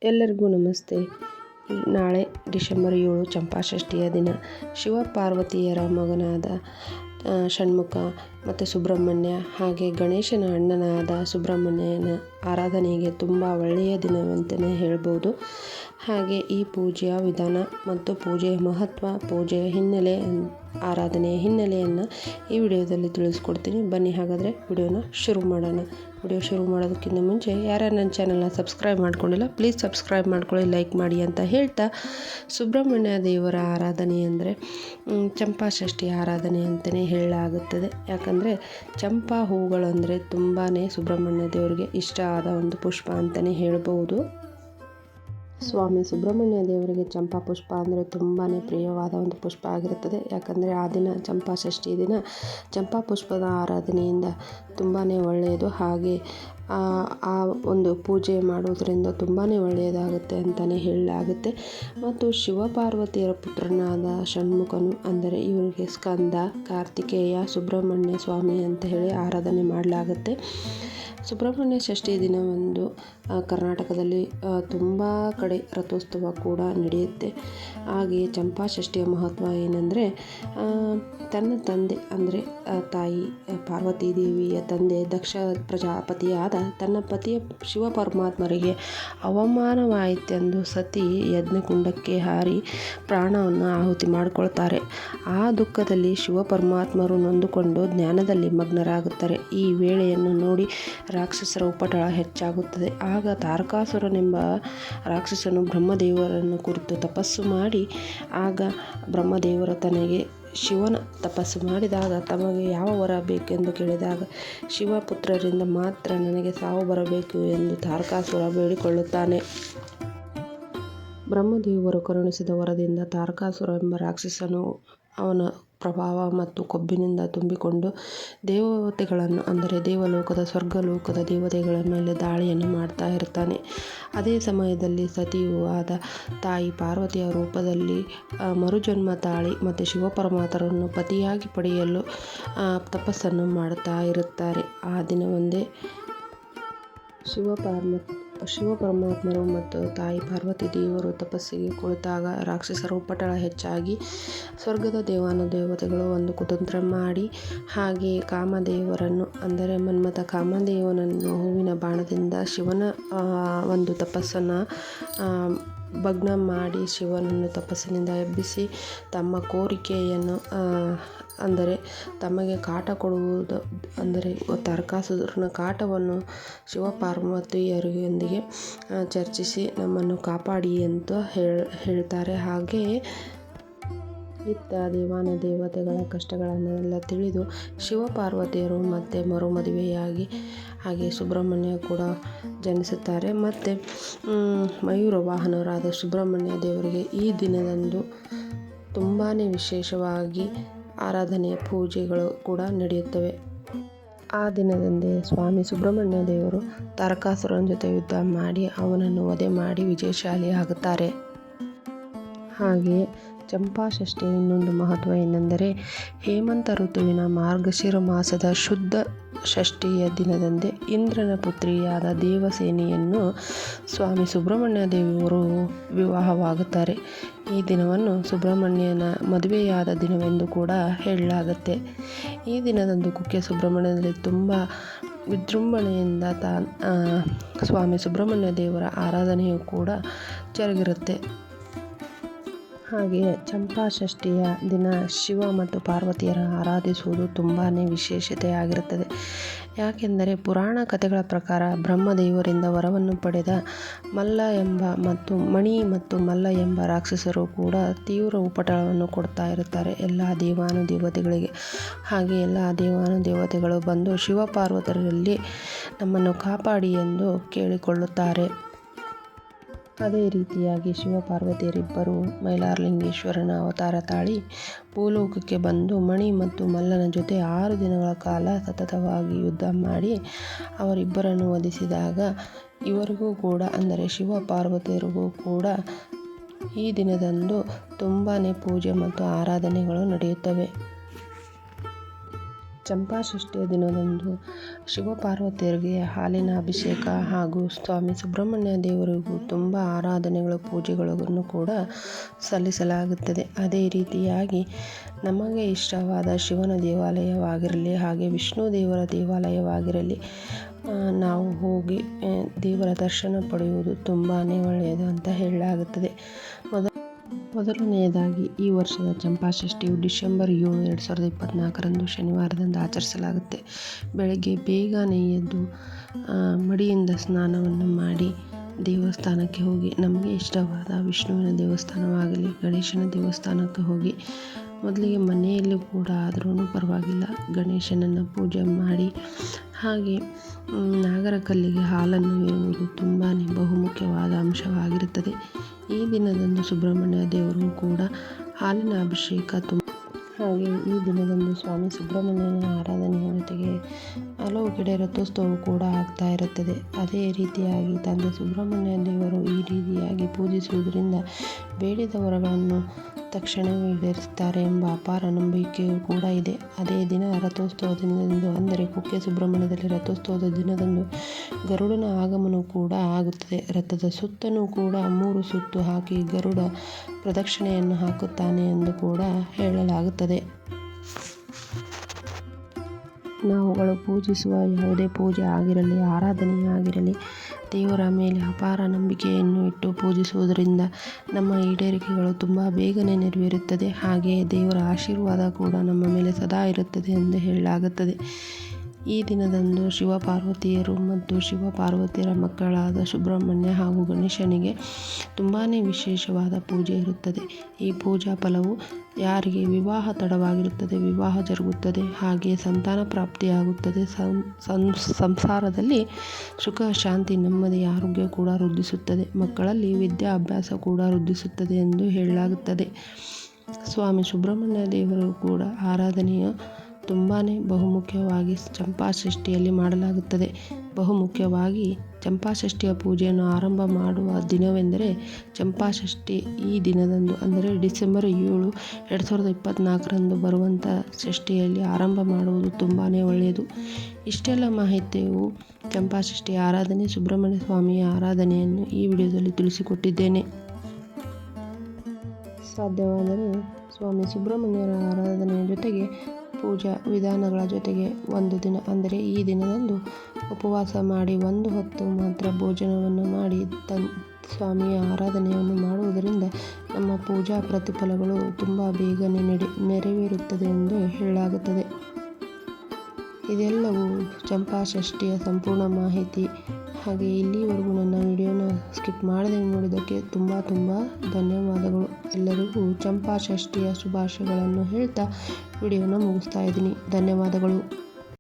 ಎಲ್ಲರಿಗೂ ನಮಸ್ತೆ. ನಾಳೆ ಡಿಸೆಂಬರ್ 7 ಚಂಪಾಷಷ್ಠಿಯ ದಿನ ಶಿವಪಾರ್ವತಿಯರ ಮಗನಾದ ಷಣ್ಮುಖ ಮತ್ತು ಸುಬ್ರಹ್ಮಣ್ಯ ಹಾಗೆ ಗಣೇಶನ ಅಣ್ಣನಾದ ಸುಬ್ರಹ್ಮಣ್ಯನ ಆರಾಧನೆಗೆ ತುಂಬ ಒಳ್ಳೆಯ ದಿನವಂತಲೇ ಹೇಳ್ಬೋದು. ಹಾಗೆ ಈ ಪೂಜೆಯ ವಿಧಾನ ಮತ್ತು ಪೂಜೆಯ ಮಹತ್ವ, ಪೂಜೆಯ ಹಿನ್ನೆಲೆ, ಆರಾಧನೆಯ ಹಿನ್ನೆಲೆಯನ್ನು ಈ ವಿಡಿಯೋದಲ್ಲಿ ತಿಳಿಸ್ಕೊಡ್ತೀನಿ. ಬನ್ನಿ ಹಾಗಾದರೆ ವಿಡಿಯೋನ ಶುರು ಮಾಡೋಣ. ವಿಡಿಯೋ ಶುರು ಮಾಡೋದಕ್ಕಿಂತ ಮುಂಚೆ ಯಾರ್ಯಾರು ನನ್ನ ಚಾನಲ್ನ ಸಬ್ಸ್ಕ್ರೈಬ್ ಮಾಡ್ಕೊಂಡಿಲ್ಲ ಪ್ಲೀಸ್ ಸಬ್ಸ್ಕ್ರೈಬ್ ಮಾಡ್ಕೊಳ್ಳಿ, ಲೈಕ್ ಮಾಡಿ ಅಂತ ಹೇಳ್ತಾ, ಸುಬ್ರಹ್ಮಣ್ಯ ದೇವರ ಆರಾಧನೆ ಅಂದರೆ ಚಂಪಾಷಷ್ಠಿ ಆರಾಧನೆ ಅಂತಲೇ ಹೇಳಲಾಗುತ್ತದೆ. ಯಾಕಂದರೆ ಚಂಪಾ ಹೂಗಳು ಅಂದರೆ ತುಂಬಾ ಸುಬ್ರಹ್ಮಣ್ಯ ದೇವರಿಗೆ ಇಷ್ಟ ಆದ ಒಂದು ಪುಷ್ಪ ಅಂತಲೇ ಹೇಳ್ಬೋದು. ಸ್ವಾಮಿ ಸುಬ್ರಹ್ಮಣ್ಯ ದೇವರಿಗೆ ಚಂಪಾ ಪುಷ್ಪ ಅಂದರೆ ತುಂಬಾ ಪ್ರಿಯವಾದ ಒಂದು ಪುಷ್ಪ ಆಗಿರುತ್ತದೆ. ಯಾಕಂದರೆ ಆ ದಿನ ಚಂಪಾಷಷ್ಠಿ ದಿನ ಚಂಪಾ ಪುಷ್ಪದ ಆರಾಧನೆಯಿಂದ ತುಂಬಾ ಒಳ್ಳೆಯದು. ಹಾಗೆ ಆ ಒಂದು ಪೂಜೆ ಮಾಡೋದರಿಂದ ತುಂಬಾ ಒಳ್ಳೆಯದಾಗುತ್ತೆ ಅಂತಲೇ ಹೇಳಲಾಗುತ್ತೆ. ಮತ್ತು ಶಿವಪಾರ್ವತಿಯರ ಪುತ್ರನಾದ ಷಣ್ಮುಖನು ಅಂದರೆ ಇವರಿಗೆ ಸ್ಕಂದ, ಕಾರ್ತಿಕೇಯ, ಸುಬ್ರಹ್ಮಣ್ಯ ಸ್ವಾಮಿ ಅಂತ ಹೇಳಿ ಆರಾಧನೆ ಮಾಡಲಾಗುತ್ತೆ. ಸುಬ್ರಹ್ಮಣ್ಯ ಷಷ್ಠಿ ದಿನವಂದು ಕರ್ನಾಟಕದಲ್ಲಿ ತುಂಬ ಕಡೆ ರಥೋತ್ಸವ ಕೂಡ ನಡೆಯುತ್ತೆ. ಹಾಗೆಯೇ ಚಂಪಾಷಷ್ಠಿಯ ಮಹತ್ವ ಏನಂದರೆ, ತನ್ನ ತಂದೆ ಅಂದರೆ ತಾಯಿ ಪಾರ್ವತಿ ದೇವಿಯ ತಂದೆ ದಕ್ಷ ಪ್ರಜಾಪತಿಯಾದ ತನ್ನ ಪತಿಯ ಶಿವಪರಮಾತ್ಮರಿಗೆ ಅವಮಾನವಾಯಿತೆಂದು ಸತಿ ಯಜ್ಞಕುಂಡಕ್ಕೆ ಹಾರಿ ಪ್ರಾಣವನ್ನು ಆಹುತಿ ಮಾಡಿಕೊಳ್ತಾರೆ. ಆ ದುಃಖದಲ್ಲಿ ಶಿವಪರಮಾತ್ಮರು ನೊಂದುಕೊಂಡು ಜ್ಞಾನದಲ್ಲಿ ಮಗ್ನರಾಗುತ್ತಾರೆ. ಈ ವೇಳೆಯನ್ನು ನೋಡಿ ರಾಕ್ಷಸರ ಉಪಟಳ ಹೆಚ್ಚಾಗುತ್ತದೆ. ಆಗ ತಾರಕಾಸುರನೆಂಬ ರಾಕ್ಷಸನು ಬ್ರಹ್ಮದೇವರನ್ನು ಕುರಿತು ತಪಸ್ಸು ಮಾಡಿ, ಆಗ ಬ್ರಹ್ಮದೇವರು ತನಗೆ ಶಿವನ ತಪಸ್ಸು ಮಾಡಿದಾಗ ತಮಗೆ ಯಾವ ವರ ಬೇಕೆಂದು ಕೇಳಿದಾಗ, ಶಿವಪುತ್ರರಿಂದ ಮಾತ್ರ ನನಗೆ ಸಾವು ಬರಬೇಕು ಎಂದು ತಾರಕಾಸುರ ಬೇಡಿಕೊಳ್ಳುತ್ತಾನೆ. ಬ್ರಹ್ಮದೇವರು ಕರುಣಿಸಿದ ವರದಿಂದ ತಾರಕಾಸುರ ಎಂಬ ರಾಕ್ಷಸನು ಅವನ ಪ್ರಭಾವ ಮತ್ತು ಕೊಬ್ಬಿನಿಂದ ತುಂಬಿಕೊಂಡು ದೇವತೆಗಳನ್ನು ಅಂದರೆ ದೇವಲೋಕದ ಸ್ವರ್ಗಲೋಕದ ದೇವತೆಗಳ ಮೇಲೆ ದಾಳಿಯನ್ನು ಮಾಡ್ತಾ ಇರ್ತಾನೆ. ಅದೇ ಸಮಯದಲ್ಲಿ ಸತಿಯೂ ಆದ ತಾಯಿ ಪಾರ್ವತಿಯ ರೂಪದಲ್ಲಿ ಮರುಜನ್ಮ ತಾಳಿ ಮತ್ತು ಶಿವಪರಮಾತ್ಮರನ್ನು ಪತಿಯಾಗಿ ಪಡೆಯಲು ತಪಸ್ಸನ್ನು ಮಾಡ್ತಾ ಇರುತ್ತಾರೆ. ಆ ದಿನವೊಂದೇ ಶಿವಪರಮಾತ್ಮರು ಮತ್ತು ತಾಯಿ ಪಾರ್ವತಿ ದೇವರು ತಪಸ್ಸಿಗೆ ಕುಳಿತಾಗ ರಾಕ್ಷಸರ ಉಪಟಳ ಹೆಚ್ಚಾಗಿ ಸ್ವರ್ಗದ ದೇವಾನುದೇವತೆಗಳು ಒಂದು ಕುತಂತ್ರ ಮಾಡಿ, ಹಾಗೆ ಕಾಮದೇವರನ್ನು ಅಂದರೆ ಮನ್ಮಥ ಕಾಮದೇವನನ್ನು ಹೂವಿನ ಬಾಣದಿಂದ ಶಿವನ ಒಂದು ತಪಸ್ಸನ್ನು ಭಗ್ನ ಮಾಡಿ ಶಿವನನ್ನು ತಪಸ್ಸಿನಿಂದ ಎಬ್ಬಿಸಿ ತಮ್ಮ ಕೋರಿಕೆಯನ್ನು ಅಂದರೆ ತಮಗೆ ಕಾಟ ಕೊಡುವುದು ಅಂದರೆ ತಾರಕಾಸುರನ ಕಾಟವನ್ನು ಶಿವಪಾರ್ವತಿಯರೊಂದಿಗೆ ಚರ್ಚಿಸಿ ನಮ್ಮನ್ನು ಕಾಪಾಡಿ ಅಂತ ಹೇಳ್ತಾರೆ. ಹಾಗೆಯೇ ಇತ್ತ ದೇವಾನುದೇವತೆಗಳ ಕಷ್ಟಗಳನ್ನೆಲ್ಲ ತಿಳಿದು ಶಿವಪಾರ್ವತಿಯರು ಮತ್ತೆ ಮರುಮದುವೆಯಾಗಿ ಹಾಗೆ ಸುಬ್ರಹ್ಮಣ್ಯ ಕೂಡ ಜನಿಸುತ್ತಾರೆ. ಮತ್ತು ಮಯೂರ ವಾಹನರಾದ ಸುಬ್ರಹ್ಮಣ್ಯ ದೇವರಿಗೆ ಈ ದಿನದಂದು ತುಂಬಾ ವಿಶೇಷವಾಗಿ ಆರಾಧನೆಯ ಪೂಜೆಗಳು ಕೂಡ ನಡೆಯುತ್ತವೆ. ಆ ದಿನದಂದೇ ಸ್ವಾಮಿ ಸುಬ್ರಹ್ಮಣ್ಯ ದೇವರು ತಾರಕಾಸುರನ ಜೊತೆ ಯುದ್ಧ ಮಾಡಿ ಅವನನ್ನು ವಧೆ ಮಾಡಿ ವಿಜಯಶಾಲಿ ಆಗುತ್ತಾರೆ. ಹಾಗೆಯೇ ಚಂಪಾಷಷ್ಠಿಯ ಇನ್ನೊಂದು ಮಹತ್ವ ಏನೆಂದರೆ, ಹೇಮಂತ ಋತುವಿನ ಮಾರ್ಗಶಿರ ಮಾಸದ ಶುದ್ಧ ಷಷ್ಠಿಯ ದಿನದಂದೇ ಇಂದ್ರನ ಪುತ್ರಿಯಾದ ದೇವಸೇನೆಯನ್ನು ಸ್ವಾಮಿ ಸುಬ್ರಹ್ಮಣ್ಯ ದೇವರು ವಿವಾಹವಾಗುತ್ತಾರೆ. ಈ ದಿನವನ್ನು ಸುಬ್ರಹ್ಮಣ್ಯನ ಮದುವೆಯಾದ ದಿನವೆಂದು ಕೂಡ ಹೇಳಲಾಗುತ್ತೆ. ಈ ದಿನದಂದು ಕುಕ್ಕೆ ಸುಬ್ರಹ್ಮಣ್ಯದಲ್ಲಿ ತುಂಬ ವಿಜೃಂಭಣೆಯಿಂದ ಸ್ವಾಮಿ ಸುಬ್ರಹ್ಮಣ್ಯ ದೇವರ ಆರಾಧನೆಯು ಕೂಡ ಜರುಗಿರುತ್ತೆ. ಹಾಗೆಯೇ ಚಂಪಾಷಷ್ಠಿಯ ದಿನ ಶಿವ ಮತ್ತು ಪಾರ್ವತಿಯರ ಆರಾಧಿಸುವುದು ತುಂಬಾ ವಿಶೇಷತೆಯಾಗಿರುತ್ತದೆ. ಯಾಕೆಂದರೆ ಪುರಾಣ ಕಥೆಗಳ ಪ್ರಕಾರ ಬ್ರಹ್ಮದೇವರಿಂದ ವರವನ್ನು ಪಡೆದ ಮಲ್ಲ ಎಂಬ ಮತ್ತು ಮಣಿ ಮತ್ತು ಮಲ್ಲ ಎಂಬ ರಾಕ್ಷಸರು ಕೂಡ ತೀವ್ರ ಉಪಟಳವನ್ನು ಕೊಡ್ತಾ ಇರುತ್ತಾರೆ ಎಲ್ಲ ದೇವಾನುದೇವತೆಗಳಿಗೆ. ಹಾಗೆ ಎಲ್ಲ ದೇವಾನುದೇವತೆಗಳು ಬಂದು ಶಿವಪಾರ್ವತಿಯರಲ್ಲಿ ನಮ್ಮನ್ನು ಕಾಪಾಡಿ ಎಂದು ಕೇಳಿಕೊಳ್ಳುತ್ತಾರೆ. ಅದೇ ರೀತಿಯಾಗಿ ಶಿವಪಾರ್ವತಿಯರಿಬ್ಬರು ಮೈಲಾರಲಿಂಗೇಶ್ವರನ ಅವತಾರ ತಾಳಿ ಭೂಲೋಕಕ್ಕೆ ಬಂದು ಮಣಿ ಮತ್ತು ಮಲ್ಲನ ಜೊತೆ 6 ದಿನಗಳ ಕಾಲ ಸತತವಾಗಿ ಯುದ್ಧ ಮಾಡಿ ಅವರಿಬ್ಬರನ್ನು ವಧಿಸಿದಾಗ ಇವರಿಗೂ ಕೂಡ ಅಂದರೆ ಶಿವಪಾರ್ವತಿಯರಿಗೂ ಕೂಡ ಈ ದಿನದಂದು ತುಂಬಾ ಪೂಜೆ ಮತ್ತು ಆರಾಧನೆಗಳು ನಡೆಯುತ್ತವೆ. ಚಂಪಾಷಷ್ಠಿಯ ದಿನದಂದು ಶಿವಪಾರ್ವತಿಯರಿಗೆ ಹಾಲಿನ ಅಭಿಷೇಕ ಹಾಗೂ ಸ್ವಾಮಿ ಸುಬ್ರಹ್ಮಣ್ಯ ದೇವರಿಗೂ ತುಂಬ ಆರಾಧನೆಗಳು ಪೂಜೆಗಳನ್ನು ಕೂಡ ಸಲ್ಲಿಸಲಾಗುತ್ತದೆ. ಅದೇ ರೀತಿಯಾಗಿ ನಮಗೆ ಇಷ್ಟವಾದ ಶಿವನ ದೇವಾಲಯವಾಗಿರಲಿ ಹಾಗೆ ವಿಷ್ಣು ದೇವರ ದೇವಾಲಯವಾಗಿರಲಿ ನಾವು ಹೋಗಿ ದೇವರ ದರ್ಶನ ಪಡೆಯುವುದು ತುಂಬಾ ಒಳ್ಳೆಯದು ಅಂತ ಹೇಳಲಾಗುತ್ತದೆ. ಮೊದಲನೆಯದಾಗಿ ಈ ವರ್ಷದ ಚಂಪಾಷಷ್ಠಿಯು ಡಿಸೆಂಬರ್ 7, 2024ರಂದು ಶನಿವಾರದಂದು ಆಚರಿಸಲಾಗುತ್ತೆ. ಬೆಳಗ್ಗೆ ಬೇಗನೆ ಎದ್ದು ಮಡಿಯಿಂದ ಸ್ನಾನವನ್ನು ಮಾಡಿ ದೇವಸ್ಥಾನಕ್ಕೆ ಹೋಗಿ ನಮಗೆ ಇಷ್ಟವಾದ ವಿಷ್ಣುವಿನ ದೇವಸ್ಥಾನವಾಗಲಿ ಗಣೇಶನ ದೇವಸ್ಥಾನಕ್ಕೆ ಹೋಗಿ ಮೊದಲಿಗೆ ಮನೆಯಲ್ಲಿ ಕೂಡ ಆದ್ರೂ ಪರವಾಗಿಲ್ಲ ಗಣೇಶನನ್ನು ಪೂಜೆ ಮಾಡಿ ಹಾಗೆ ನಾಗರಕಲ್ಲಿಗೆ ಹಾಲನ್ನು ಇರುವುದು ತುಂಬಾ ಬಹುಮುಖ್ಯವಾದ ಅಂಶವಾಗಿರುತ್ತದೆ. ಈ ದಿನದಂದು ಸುಬ್ರಹ್ಮಣ್ಯ ದೇವರು ಕೂಡ ಹಾಲಿನ ಅಭಿಷೇಕ ಹಾಗೆ ಈ ದಿನದಂದು ಸ್ವಾಮಿ ಸುಬ್ರಹ್ಮಣ್ಯನ ಆರಾಧನೆಯ ಜೊತೆಗೆ ಹಲವು ಕಡೆ ರಥೋತ್ಸವವು ಕೂಡ ಆಗ್ತಾ ಇರುತ್ತದೆ. ಅದೇ ರೀತಿಯಾಗಿ ತಂದೆ ಸುಬ್ರಹ್ಮಣ್ಯ ದೇವರು ಈ ರೀತಿಯಾಗಿ ಪೂಜಿಸುವುದರಿಂದ ಬೇಡಿದ ವರಗಳನ್ನು ತಕ್ಷಣವೇ ಈಡೇರಿಸುತ್ತಾರೆ ಎಂಬ ಅಪಾರ ನಂಬಿಕೆಯೂ ಕೂಡ ಇದೆ. ಅದೇ ದಿನ ರಥೋತ್ಸವ ದಿನದಂದು ಅಂದರೆ ಕುಕ್ಕೆ ಸುಬ್ರಹ್ಮಣ್ಯದಲ್ಲಿ ರಥೋತ್ಸವದ ದಿನದಂದು ಗರುಡನ ಆಗಮನ ಕೂಡ ಆಗುತ್ತದೆ. ರಥದ ಸುತ್ತಲೂ ಕೂಡ 3 ಸುತ್ತು ಹಾಕಿ ಗರುಡ ಪ್ರದಕ್ಷಿಣೆಯನ್ನು ಹಾಕುತ್ತಾನೆ ಎಂದು ಕೂಡ ಹೇಳಲಾಗುತ್ತದೆ. ನಾವುಗಳು ಪೂಜಿಸುವ ಯಾವುದೇ ಪೂಜೆ ಆಗಿರಲಿ ಆರಾಧನೆಯಾಗಿರಲಿ ದೇವರ ಮೇಲೆ ಅಪಾರ ನಂಬಿಕೆಯನ್ನು ಇಟ್ಟು ಪೂಜಿಸುವುದರಿಂದ ನಮ್ಮ ಈಡೇರಿಕೆಗಳು ತುಂಬ ಬೇಗನೆ ನೆರವೇರುತ್ತದೆ. ಹಾಗೆಯೇ ದೇವರ ಆಶೀರ್ವಾದ ಕೂಡ ನಮ್ಮ ಮೇಲೆ ಸದಾ ಇರುತ್ತದೆ ಎಂದು ಹೇಳಲಾಗುತ್ತದೆ. ಈ ದಿನದಂದು ಶಿವಪಾರ್ವತಿಯರು ಮತ್ತು ಶಿವಪಾರ್ವತಿಯರ ಮಕ್ಕಳಾದ ಸುಬ್ರಹ್ಮಣ್ಯ ಹಾಗೂ ಗಣೇಶನಿಗೆ ತುಂಬಾ ವಿಶೇಷವಾದ ಪೂಜೆ ಇರುತ್ತದೆ. ಈ ಪೂಜಾ ಫಲವು ಯಾರಿಗೆ ವಿವಾಹ ತಡವಾಗಿರುತ್ತದೆ ವಿವಾಹ ಜರುಗುತ್ತದೆ ಹಾಗೆ ಸಂತಾನ ಪ್ರಾಪ್ತಿಯಾಗುತ್ತದೆ. ಸಂಸಾರದಲ್ಲಿ ಸುಖ ಶಾಂತಿ ನೆಮ್ಮದಿ ಆರೋಗ್ಯ ಕೂಡ ವೃದ್ಧಿಸುತ್ತದೆ. ಮಕ್ಕಳಲ್ಲಿ ವಿದ್ಯಾಭ್ಯಾಸ ಕೂಡ ವೃದ್ಧಿಸುತ್ತದೆ ಎಂದು ಹೇಳಲಾಗುತ್ತದೆ. ಸ್ವಾಮಿ ಸುಬ್ರಹ್ಮಣ್ಯ ದೇವರು ಕೂಡ ಆರಾಧನೆಯ ತುಂಬಾ ಬಹುಮುಖ್ಯವಾಗಿ ಚಂಪಾಷಷ್ಠಿಯಲ್ಲಿ ಮಾಡಲಾಗುತ್ತದೆ. ಬಹುಮುಖ್ಯವಾಗಿ ಚಂಪಾಷಷ್ಠಿಯ ಪೂಜೆಯನ್ನು ಆರಂಭ ಮಾಡುವ ದಿನವೆಂದರೆ ಚಂಪಾಷಷ್ಠಿ ಈ ದಿನದಂದು ಅಂದರೆ ಡಿಸೆಂಬರ್ 7, 2024ರಂದು ಬರುವಂಥ ಷಷ್ಠಿಯಲ್ಲಿ ಆರಂಭ ಮಾಡುವುದು ತುಂಬಾ ಒಳ್ಳೆಯದು. ಇಷ್ಟೆಲ್ಲ ಮಾಹಿತಿಯು ಚಂಪಾಷಷ್ಠಿ ಆರಾಧನೆ ಸುಬ್ರಹ್ಮಣ್ಯ ಸ್ವಾಮಿಯ ಆರಾಧನೆಯನ್ನು ಈ ವಿಡಿಯೋದಲ್ಲಿ ತಿಳಿಸಿಕೊಟ್ಟಿದ್ದೇನೆ. ಸಾಧ್ಯವಾದರೆ ಸ್ವಾಮಿ ಸುಬ್ರಹ್ಮಣ್ಯರ ಆರಾಧನೆಯ ಜೊತೆಗೆ ಪೂಜಾ ವಿಧಾನಗಳ ಜೊತೆಗೆ ಒಂದು ದಿನ ಅಂದರೆ ಈ ದಿನದಂದು ಉಪವಾಸ ಮಾಡಿ ಒಂದು ಹೊತ್ತು ಮಾತ್ರ ಭೋಜನವನ್ನು ಮಾಡಿ ಸ್ವಾಮಿಯ ಆರಾಧನೆಯನ್ನು ಮಾಡುವುದರಿಂದ ನಮ್ಮ ಪೂಜಾ ಪ್ರತಿಫಲಗಳು ತುಂಬ ಬೇಗನೆ ನೆರವೇರುತ್ತದೆ ಎಂದು ಹೇಳಲಾಗುತ್ತದೆ. ಇದೆಲ್ಲವೂ ಚಂಪಾಷಷ್ಠಿಯ ಸಂಪೂರ್ಣ ಮಾಹಿತಿ. ಹಾಗೆ ಇಲ್ಲಿವರೆಗೂ ನನ್ನ ವಿಡಿಯೋನ ಸ್ಕಿಪ್ ಮಾಡದೆ ನೋಡಿದ್ದಕ್ಕೆ ತುಂಬ ಧನ್ಯವಾದಗಳು. ಎಲ್ಲರಿಗೂ ಚಂಪಾಷಷ್ಠಿಯ ಶುಭಾಶಯಗಳನ್ನು ಹೇಳ್ತಾ ವಿಡಿಯೋನ ಮುಗಿಸ್ತಾ ಇದ್ದೀನಿ. ಧನ್ಯವಾದಗಳು.